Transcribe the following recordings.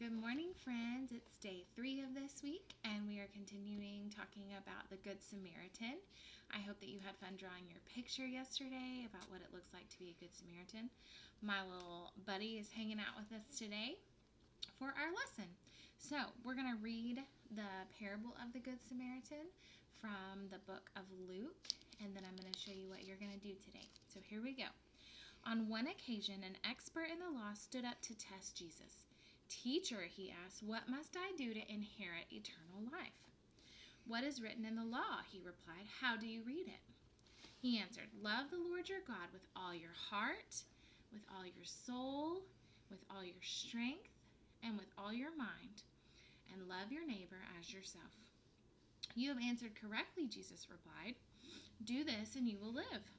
Good morning, friends. It's day 3 of this week, and we are continuing talking about the Good Samaritan. I hope that you had fun drawing your picture yesterday about what it looks like to be a Good Samaritan. My little buddy is hanging out with us today for our lesson. So we're going to read the parable of the Good Samaritan from the book of Luke, and then I'm going to show you what you're going to do today. So here we go. On one occasion, an expert in the law stood up to test Jesus. "Teacher," he asked, "what must I do to inherit eternal life?" "What is written in the law?" he replied. "How do you read it?" He answered, "Love the Lord your God with all your heart, with all your soul, with all your strength, and with all your mind, and love your neighbor as yourself." "You have answered correctly," Jesus replied. "Do this and you will live."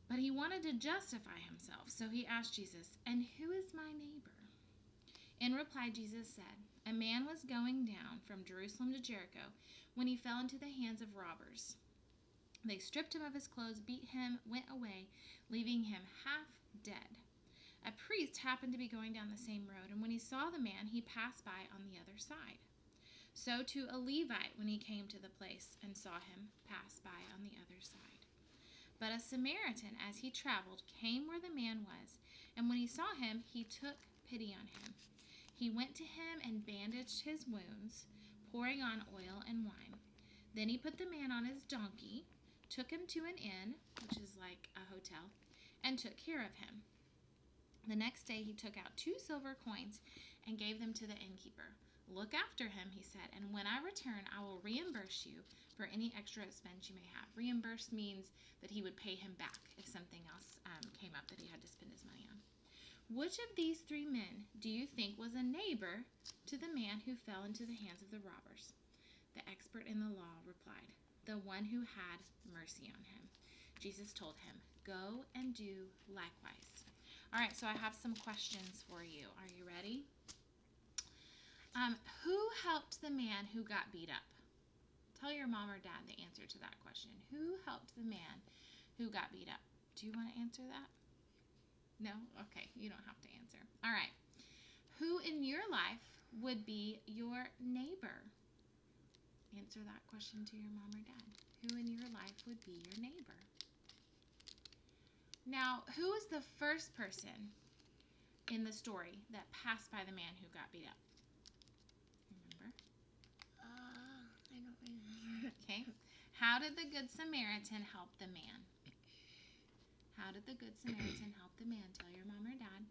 But he wanted to justify himself, so he asked Jesus, "And who is my neighbor?" In reply, Jesus said, "A man was going down from Jerusalem to Jericho when he fell into the hands of robbers. They stripped him of his clothes, beat him, went away, leaving him half dead. A priest happened to be going down the same road, and when he saw the man, he passed by on the other side. So too a Levite, when he came to the place and saw him, passed by on the other side. But a Samaritan, as he traveled, came where the man was, and when he saw him, he took pity on him. He went to him and bandaged his wounds, pouring on oil and wine. Then he put the man on his donkey, took him to an inn, which is like a hotel, and took care of him. The next day he took out 2 silver coins and gave them to the innkeeper. 'Look after him,' he said, 'and when I return, I will reimburse you for any extra expense you may have.'" Reimburse means that he would pay him back if something else came up that he had to spend his money on. "Which of these 3 men do you think was a neighbor to the man who fell into the hands of the robbers?" The expert in the law replied, "The one who had mercy on him." Jesus told him, "Go and do likewise." All right, so I have some questions for you. Are you ready? Who helped the man who got beat up? Tell your mom or dad the answer to that question. Who helped the man who got beat up? Do you want to answer that? No? Okay, you don't have to answer. All right. Who in your life would be your neighbor? Answer that question to your mom or dad. Who in your life would be your neighbor? Now, who was the first person in the story that passed by the man who got beat up? Remember? I don't remember. Okay. How did the Good Samaritan help the man? How did the Good Samaritan help the man? Tell your mom or dad.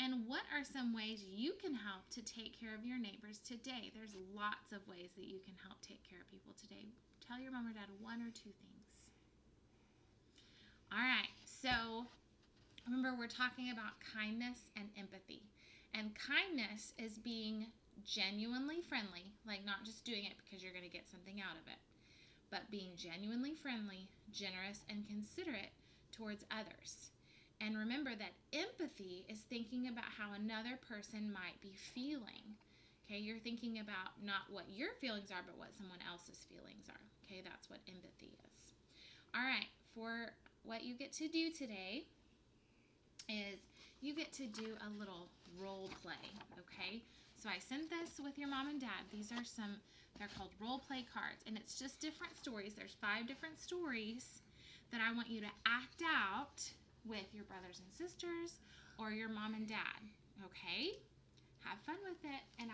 And what are some ways you can help to take care of your neighbors today? There's lots of ways that you can help take care of people today. Tell your mom or dad 1 or 2 things. All right, so remember we're talking about kindness and empathy. And kindness is being genuinely friendly, like not just doing it because you're going to get something out of it, but being genuinely friendly, generous, and considerate towards others. And remember that empathy is thinking about how another person might be feeling. Okay, you're thinking about not what your feelings are, but what someone else's feelings are. Okay, that's what empathy is. All right, for what you get to do today is you get to do a little role play, okay? So I sent this with your mom and dad. These are they're called role play cards, and it's just different stories. There's 5 different stories that I want you to act out with your brothers and sisters or your mom and dad, okay? Have fun with it, and